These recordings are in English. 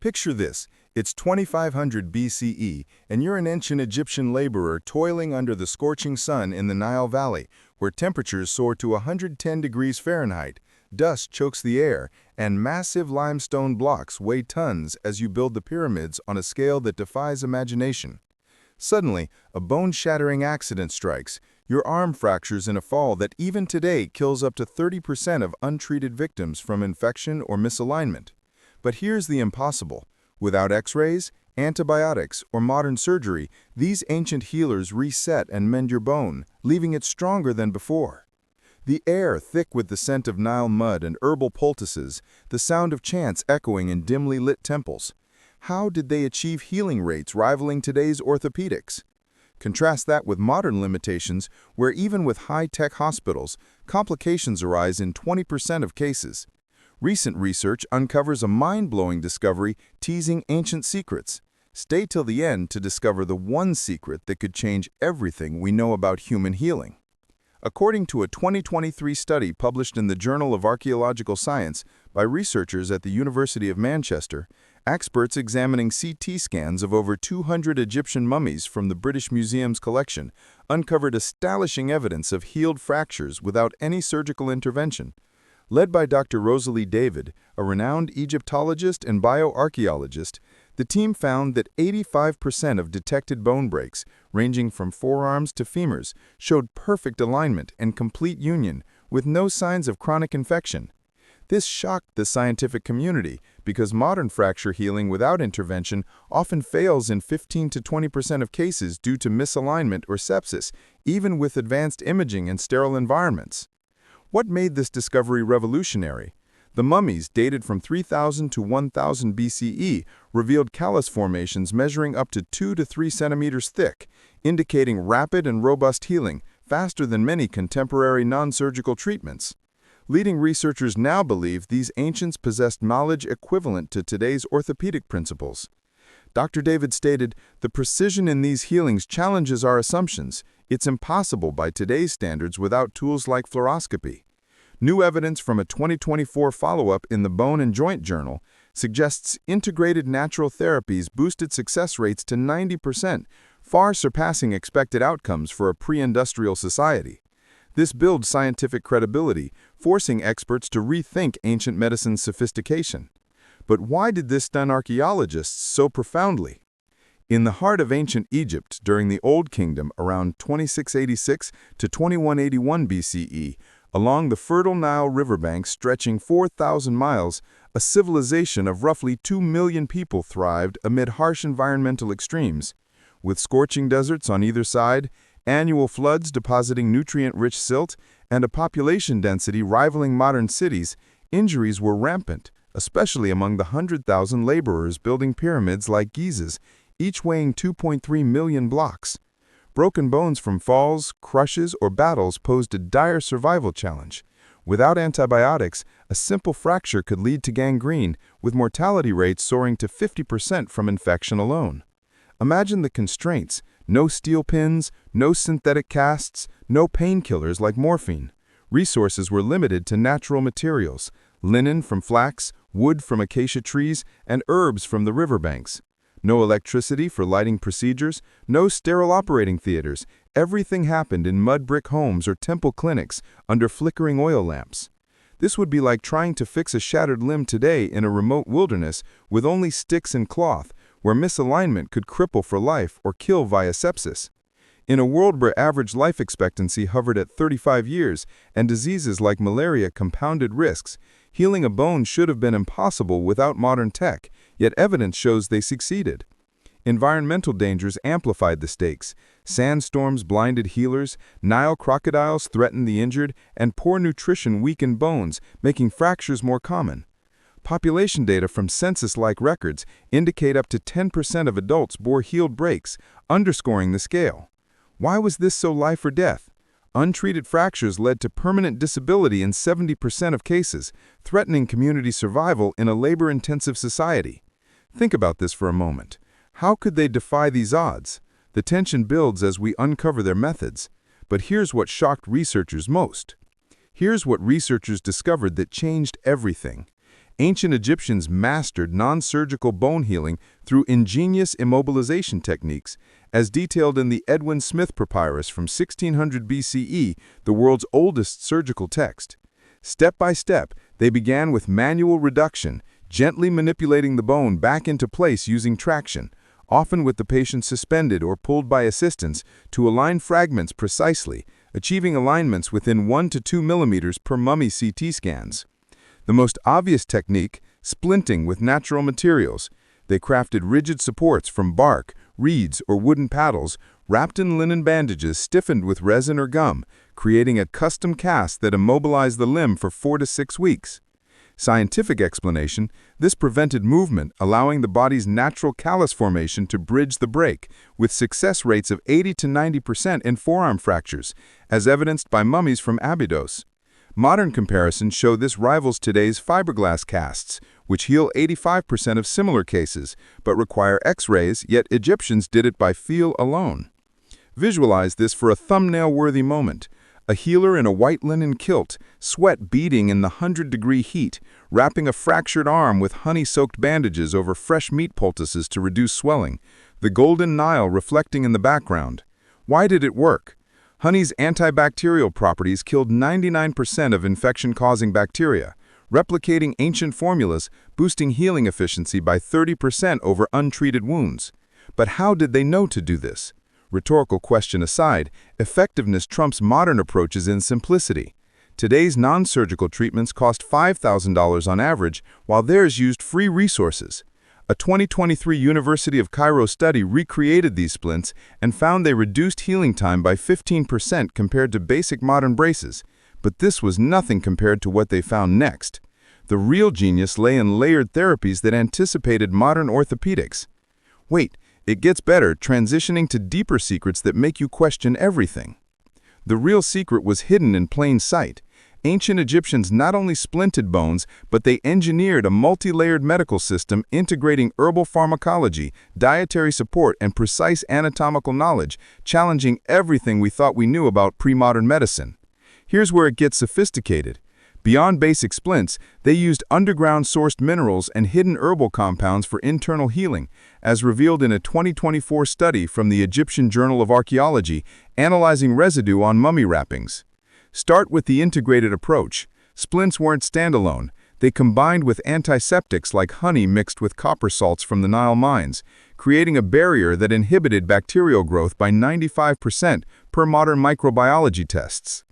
Picture this. It's 2500 BCE, and you're an ancient Egyptian laborer toiling under the scorching sun in the Nile Valley, where temperatures soar to 110 degrees Fahrenheit. Dust chokes the air, and massive limestone blocks weigh tons as you build the pyramids on a scale that defies imagination. Suddenly, a bone-shattering accident strikes. Your arm fractures in a fall that even today kills up to 30% of untreated victims from infection or misalignment. But here's the impossible. Without x-rays, antibiotics, or modern surgery, these ancient healers reset and mend your bone, leaving it stronger than before. The air thick with the scent of Nile mud and herbal poultices, the sound of chants echoing in dimly lit temples. How did they achieve healing rates rivaling today's orthopedics? Contrast that with modern limitations, where even with high-tech hospitals, complications arise in 20% of cases. Recent research uncovers a mind-blowing discovery teasing ancient secrets. Stay till the end to discover the one secret that could change everything we know about human healing. According to a 2023 study published in the Journal of Archaeological Science by researchers at the University of Manchester, experts examining CT scans of over 200 Egyptian mummies from the British Museum's collection uncovered astonishing evidence of healed fractures without any surgical intervention. Led by Dr. Rosalie David, a renowned Egyptologist and bioarchaeologist, the team found that 85% of detected bone breaks, ranging from forearms to femurs, showed perfect alignment and complete union, with no signs of chronic infection. This shocked the scientific community because modern fracture healing without intervention often fails in 15 to 20% of cases due to misalignment or sepsis, even with advanced imaging and sterile environments. What made this discovery revolutionary? The mummies, dated from 3000 to 1000 BCE, revealed callus formations measuring up to 2 to 3 centimeters thick, indicating rapid and robust healing, faster than many contemporary non-surgical treatments. Leading researchers now believe these ancients possessed knowledge equivalent to today's orthopedic principles. Dr. David stated, "The precision in these healings challenges our assumptions. It's impossible by today's standards without tools like fluoroscopy." New evidence from a 2024 follow-up in the Bone and Joint Journal suggests integrated natural therapies boosted success rates to 90%, far surpassing expected outcomes for a pre-industrial society. This builds scientific credibility, forcing experts to rethink ancient medicine's sophistication. But why did this stun archaeologists so profoundly? In the heart of ancient Egypt during the Old Kingdom around 2686 to 2181 BCE, along the fertile Nile riverbank stretching 4,000 miles, a civilization of roughly 2 million people thrived amid harsh environmental extremes. With scorching deserts on either side, annual floods depositing nutrient-rich silt, and a population density rivaling modern cities, injuries were rampant, especially among the 100,000 laborers building pyramids like Giza's, each weighing 2.3 million blocks. Broken bones from falls, crushes, or battles posed a dire survival challenge. Without antibiotics, a simple fracture could lead to gangrene, with mortality rates soaring to 50% from infection alone. Imagine the constraints: no steel pins, no synthetic casts, no painkillers like morphine. Resources were limited to natural materials: linen from flax, wood from acacia trees, and herbs from the riverbanks. No electricity for lighting procedures, no sterile operating theaters. Everything happened in mud brick homes or temple clinics under flickering oil lamps. This would be like trying to fix a shattered limb today in a remote wilderness with only sticks and cloth, where misalignment could cripple for life or kill via sepsis. In a world where average life expectancy hovered at 35 years and diseases like malaria compounded risks, healing a bone should have been impossible without modern tech, yet evidence shows they succeeded. Environmental dangers amplified the stakes. Sandstorms blinded healers, Nile crocodiles threatened the injured, and poor nutrition weakened bones, making fractures more common. Population data from census-like records indicate up to 10% of adults bore healed breaks, underscoring the scale. Why was this so life or death? Untreated fractures led to permanent disability in 70% of cases, threatening community survival in a labor-intensive society. Think about this for a moment. How could they defy these odds? The tension builds as we uncover their methods. But here's what shocked researchers most. Here's what researchers discovered that changed everything. Ancient Egyptians mastered non-surgical bone healing through ingenious immobilization techniques, as detailed in the Edwin Smith Papyrus from 1600 BCE, the world's oldest surgical text. Step by step, they began with manual reduction, gently manipulating the bone back into place using traction, often with the patient suspended or pulled by assistants to align fragments precisely, achieving alignments within 1 to 2 millimeters per mummy CT scans. The most obvious technique, splinting with natural materials. They crafted rigid supports from bark, reeds, or wooden paddles, wrapped in linen bandages stiffened with resin or gum, creating a custom cast that immobilized the limb for 4 to 6 weeks. Scientific explanation, this prevented movement, allowing the body's natural callus formation to bridge the break, with success rates of 80 to 90% in forearm fractures, as evidenced by mummies from Abydos. Modern comparisons show this rivals today's fiberglass casts, which heal 85% of similar cases, but require X-rays, yet Egyptians did it by feel alone. Visualize this for a thumbnail-worthy moment. A healer in a white linen kilt, sweat beading in the 100-degree heat, wrapping a fractured arm with honey-soaked bandages over fresh meat poultices to reduce swelling, the golden Nile reflecting in the background. Why did it work? Honey's antibacterial properties killed 99% of infection-causing bacteria, replicating ancient formulas, boosting healing efficiency by 30% over untreated wounds. But how did they know to do this? Rhetorical question aside, effectiveness trumps modern approaches in simplicity. Today's non-surgical treatments cost $5,000 on average, while theirs used free resources. A 2023 University of Cairo study recreated these splints and found they reduced healing time by 15% compared to basic modern braces. But this was nothing compared to what they found next. The real genius lay in layered therapies that anticipated modern orthopedics. Wait, it gets better, transitioning to deeper secrets that make you question everything. The real secret was hidden in plain sight. Ancient Egyptians not only splinted bones, but they engineered a multi-layered medical system integrating herbal pharmacology, dietary support, and precise anatomical knowledge, challenging everything we thought we knew about pre-modern medicine. Here's where it gets sophisticated. Beyond basic splints, they used underground-sourced minerals and hidden herbal compounds for internal healing, as revealed in a 2024 study from the Egyptian Journal of Archaeology analyzing residue on mummy wrappings. Start with the integrated approach. Splints weren't standalone. They combined with antiseptics like honey mixed with copper salts from the Nile mines, creating a barrier that inhibited bacterial growth by 95% per modern microbiology tests.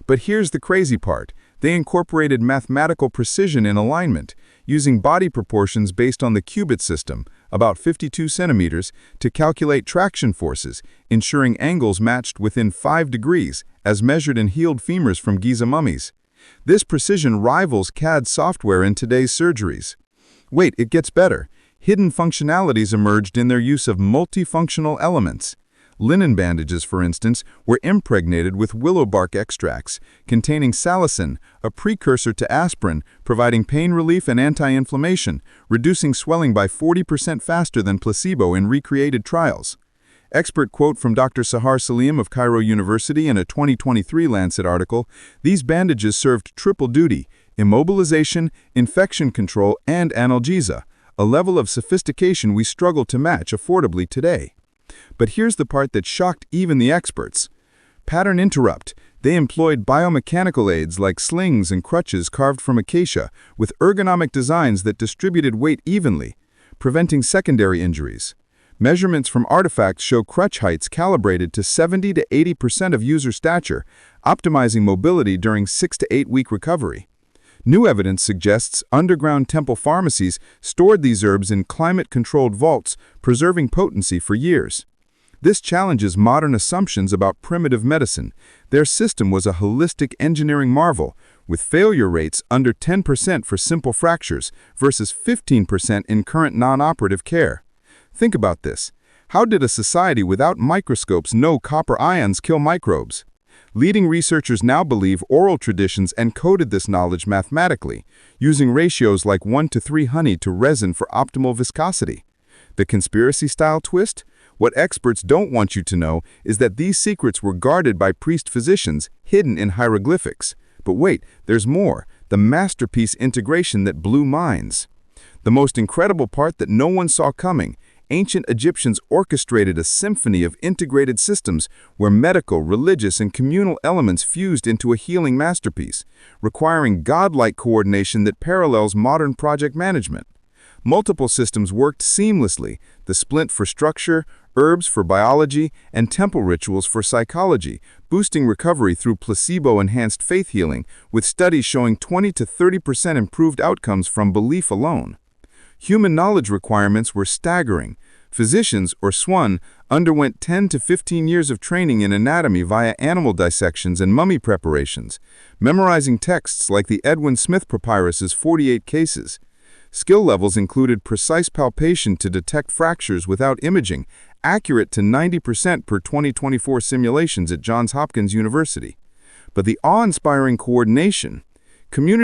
But here's the crazy part. They incorporated mathematical precision in alignment, using body proportions based on the cubit system, about 52 centimeters, to calculate traction forces, ensuring angles matched within 5 degrees, as measured in healed femurs from Giza mummies. This precision rivals CAD software in today's surgeries. Wait, it gets better. Hidden functionalities emerged in their use of multifunctional elements. Linen bandages, for instance, were impregnated with willow bark extracts, containing salicin, a precursor to aspirin, providing pain relief and anti-inflammation, reducing swelling by 40% faster than placebo in recreated trials. Expert quote from Dr. Sahar Salim of Cairo University in a 2023 Lancet article, these bandages served triple duty: immobilization, infection control, and analgesia, a level of sophistication we struggle to match affordably today. But here's the part that shocked even the experts. Pattern interrupt. They employed biomechanical aids like slings and crutches carved from acacia, with ergonomic designs that distributed weight evenly, preventing secondary injuries. Measurements from artifacts show crutch heights calibrated to 70 to 80% of user stature, optimizing mobility during 6 to 8 week recovery. New evidence suggests underground temple pharmacies stored these herbs in climate-controlled vaults, preserving potency for years. This challenges modern assumptions about primitive medicine. Their system was a holistic engineering marvel, with failure rates under 10% for simple fractures versus 15% in current non-operative care. Think about this. How did a society without microscopes know copper ions kill microbes? Leading researchers now believe oral traditions encoded this knowledge mathematically, using ratios like 1:3 honey to resin for optimal viscosity. The conspiracy-style twist? What experts don't want you to know is that these secrets were guarded by priest physicians, hidden in hieroglyphics. But wait, there's more. the masterpiece integration that blew minds. The most incredible part that no one saw coming: ancient Egyptians orchestrated a symphony of integrated systems where medical, religious, and communal elements fused into a healing masterpiece, requiring godlike coordination that parallels modern project management. Multiple systems worked seamlessly: the splint for structure, herbs for biology, and temple rituals for psychology, boosting recovery through placebo-enhanced faith healing, with studies showing 20 to 30% improved outcomes from belief alone. Human knowledge requirements were staggering. Physicians, or SWAN, underwent 10 to 15 years of training in anatomy via animal dissections and mummy preparations, memorizing texts like the Edwin Smith Papyrus's 48 cases. Skill levels included precise palpation to detect fractures without imaging, accurate to 90% per 2024 simulations at Johns Hopkins University. But the awe-inspiring coordination, community